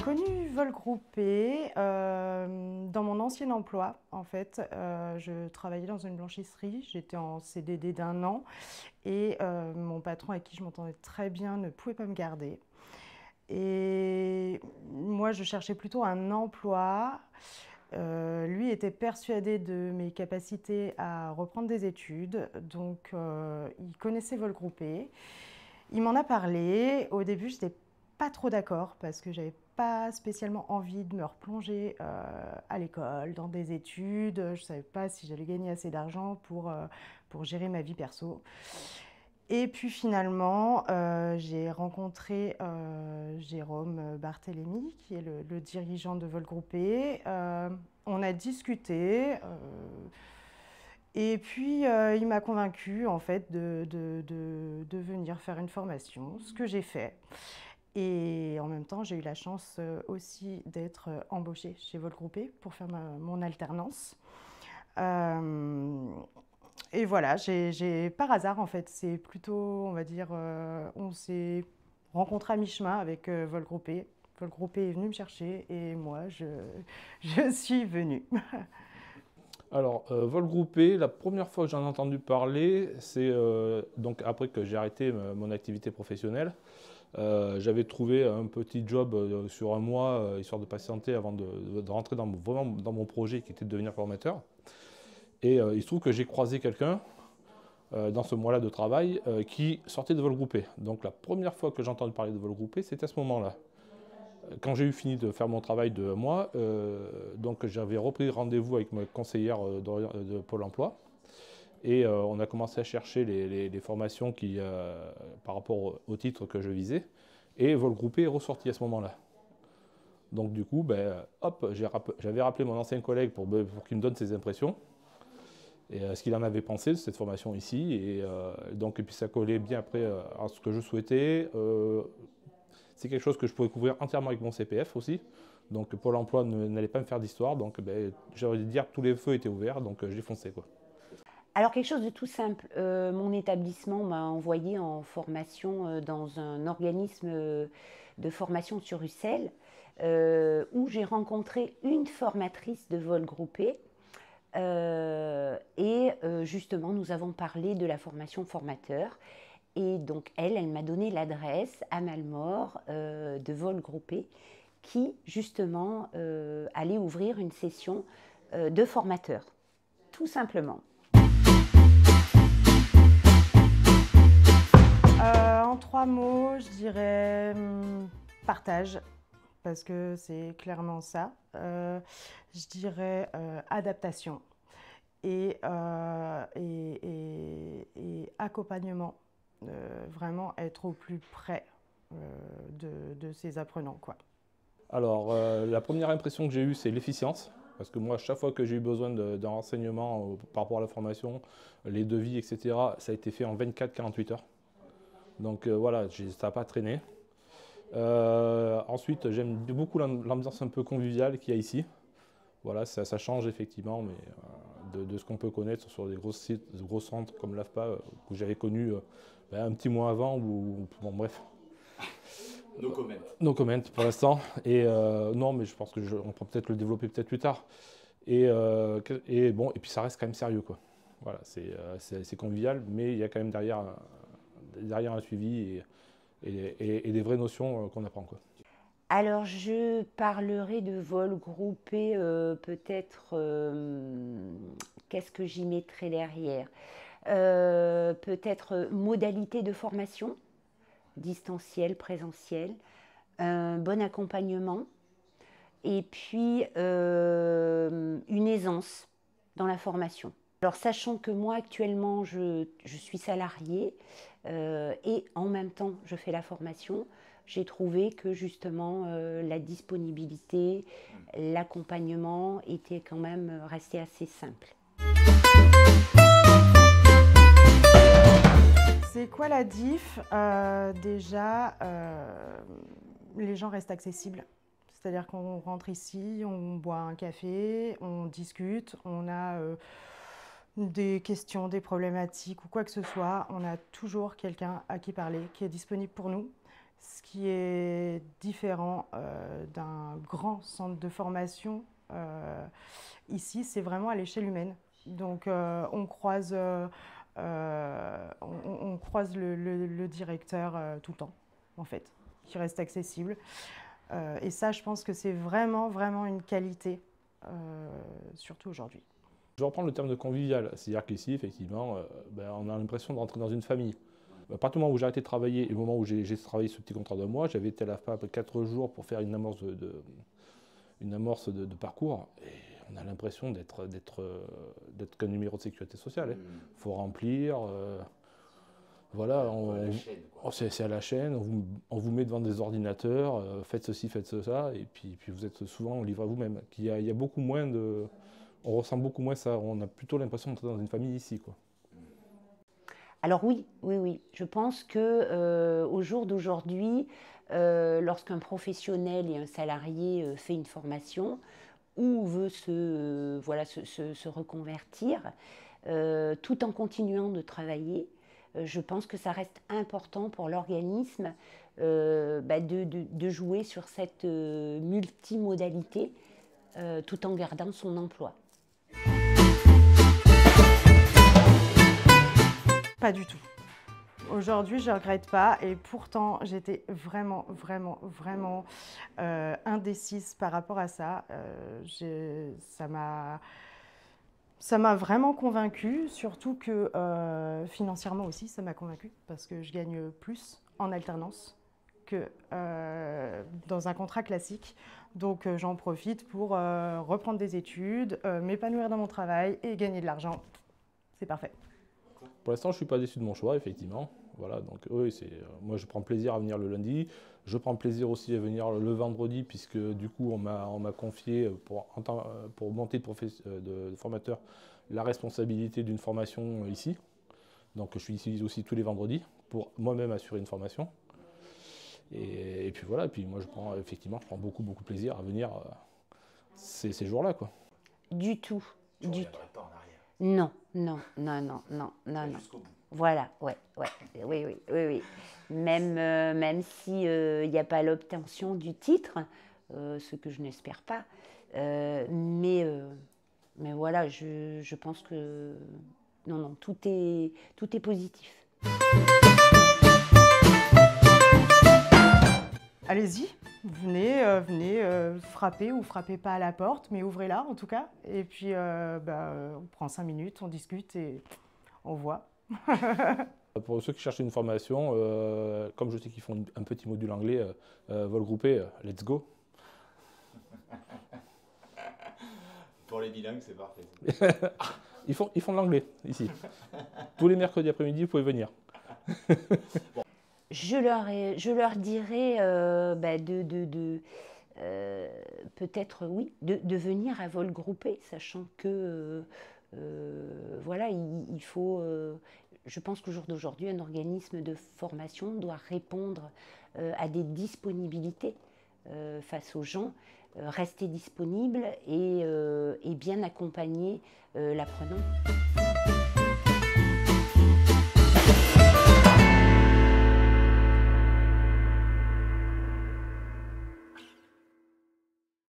connu Volgroupé dans mon ancien emploi. En fait, je travaillais dans une blanchisserie, j'étais en CDD d'1 an et mon patron avec qui je m'entendais très bien ne pouvait pas me garder. Et moi, je cherchais plutôt un emploi. Lui était persuadé de mes capacités à reprendre des études, donc il connaissait Volgroupé. Il m'en a parlé. Au début, je n'étais pas trop d'accord parce que j'avais pas spécialement envie de me replonger à l'école, dans des études. Je ne savais pas si j'allais gagner assez d'argent pour gérer ma vie perso. Et puis finalement, j'ai rencontré Jérôme Barthélémy, qui est le dirigeant de Volgroupé. On a discuté. Et puis, il m'a convaincue en fait de venir faire une formation, ce que j'ai fait. Et en même temps, j'ai eu la chance aussi d'être embauchée chez Volgroupé pour faire mon alternance. Et voilà, par hasard en fait, c'est plutôt, on va dire, on s'est rencontrés à mi-chemin avec Volgroupé. Volgroupé est venu me chercher et moi, je suis venue. Alors, Volgroupé, la première fois que j'en ai entendu parler, c'est donc après que j'ai arrêté mon activité professionnelle. J'avais trouvé un petit job sur 1 mois, histoire de patienter avant de rentrer vraiment dans mon projet qui était de devenir formateur. Et il se trouve que j'ai croisé quelqu'un dans ce mois-là de travail qui sortait de Volgroupé. Donc la première fois que j'ai entendu parler de Volgroupé, c'était à ce moment-là. Quand j'ai eu fini de faire mon travail de moi, donc j'avais repris rendez-vous avec ma conseillère de Pôle emploi et on a commencé à chercher les formations par rapport au titre que je visais, et Volgroupé est ressorti à ce moment-là. Donc du coup, hop, j'avais rappelé mon ancien collègue pour qu'il me donne ses impressions et ce qu'il en avait pensé de cette formation ici, et puis ça collait bien après à ce que je souhaitais. C'est quelque chose que je pouvais couvrir entièrement avec mon CPF aussi. Donc Pôle emploi n'allait pas me faire d'histoire. Donc j'ai envie de dire que tous les feux étaient ouverts, donc j'ai foncé, quoi. Alors quelque chose de tout simple, mon établissement m'a envoyé en formation dans un organisme de formation sur Ussel, où j'ai rencontré une formatrice de Volgroupé. Justement, nous avons parlé de la formation formateur. Et donc elle m'a donné l'adresse à Malmort de Volgroupé, qui justement allait ouvrir une session de formateurs, tout simplement. En 3 mots, je dirais partage, parce que c'est clairement ça. Je dirais adaptation et accompagnement. Vraiment être au plus près de ces apprenants, quoi. Alors, la première impression que j'ai eue, c'est l'efficience. Parce que moi, chaque fois que j'ai eu besoin d'un renseignement par rapport à la formation, les devis, etc., ça a été fait en 24-48 heures. Donc voilà, ça n'a pas traîné. Ensuite, j'aime beaucoup l'ambiance un peu conviviale qu'il y a ici. Voilà, ça change effectivement, mais de ce qu'on peut connaître sur des gros sites, des gros centres comme l'AFPA, que j'avais connu un petit mois avant, bon bref. No comment. No comment pour l'instant. Et non, mais je pense on peut peut-être le développer peut-être plus tard. Et bon, et puis ça reste quand même sérieux, quoi. Voilà, c'est convivial, mais il y a quand même derrière un suivi et des vraies notions qu'on apprend, quoi. Alors, je parlerai de Volgroupé, peut-être, qu'est-ce que j'y mettrai derrière? Peut-être modalité de formation, distanciel, présentiel, un bon accompagnement, et puis une aisance dans la formation. Alors, sachant que moi, actuellement, je suis salariée et en même temps, je fais la formation, j'ai trouvé que justement, la disponibilité, l'accompagnement était quand même resté assez simple. C'est quoi la diff? Déjà, les gens restent accessibles. C'est-à-dire qu'on rentre ici, on boit un café, on discute, on a des questions, des problématiques ou quoi que ce soit. On a toujours quelqu'un à qui parler, qui est disponible pour nous. Ce qui est différent d'un grand centre de formation ici, c'est vraiment à l'échelle humaine. Donc on croise le directeur tout le temps, en fait, qui reste accessible. Et ça, je pense que c'est vraiment une qualité, surtout aujourd'hui. Je vais reprendre le terme de convivial, c'est-à-dire qu'ici, effectivement, on a l'impression de rentrer dans une famille. À partir du moment où j'ai arrêté de travailler et au moment où j'ai travaillé ce petit contrat de mois, j'avais été à la FAP 4 jours pour faire une amorce de parcours. Et on a l'impression d'être qu'un numéro de sécurité sociale. Il faut remplir. Voilà, c'est à la chaîne, on vous met devant des ordinateurs, faites ceci, faites ça, et puis vous êtes souvent livré à vous-même. Il y a beaucoup moins de... On ressent beaucoup moins ça, on a plutôt l'impression d'être dans une famille ici, quoi. Alors oui. Je pense qu'au jour d'aujourd'hui, lorsqu'un professionnel et un salarié fait une formation ou veut se reconvertir, tout en continuant de travailler, je pense que ça reste important pour l'organisme de jouer sur cette multimodalité tout en gardant son emploi. Pas du tout. Aujourd'hui, je ne regrette pas et pourtant, j'étais vraiment indécise par rapport à ça. Ça m'a vraiment convaincue, surtout que financièrement aussi, ça m'a convaincue parce que je gagne plus en alternance que dans un contrat classique. Donc j'en profite pour reprendre des études, m'épanouir dans mon travail et gagner de l'argent. C'est parfait. Pour l'instant, je ne suis pas déçu de mon choix, effectivement. Voilà, donc oui, moi je prends plaisir à venir le lundi. Je prends plaisir aussi à venir le vendredi, puisque du coup on m'a confié pour monter de formateur la responsabilité d'une formation ici. Donc je suis ici aussi tous les vendredis pour moi-même assurer une formation. Et puis voilà, et puis moi je prends beaucoup plaisir à venir ces jours-là, quoi. Du tout. Tu ne reviendrais pas en arrière. Non. Jusqu'au bout. Voilà, oui. Même si il n'y a pas l'obtention du titre, ce que je n'espère pas, mais voilà, je pense que non, tout est positif. Allez-y, venez frapper ou frappez pas à la porte, mais ouvrez-la en tout cas. Et puis on prend 5 minutes, on discute et on voit. Pour ceux qui cherchent une formation, comme je sais qu'ils font un petit module anglais, vol groupé, let's go. Pour les bilingues, c'est parfait. Ils font de l'anglais ici. Tous les mercredis après-midi, vous pouvez venir. Je leur dirais peut-être oui, de venir à vol groupé, sachant que voilà, il faut. Je pense qu'au jour d'aujourd'hui, un organisme de formation doit répondre à des disponibilités face aux gens, rester disponible et bien accompagner l'apprenant.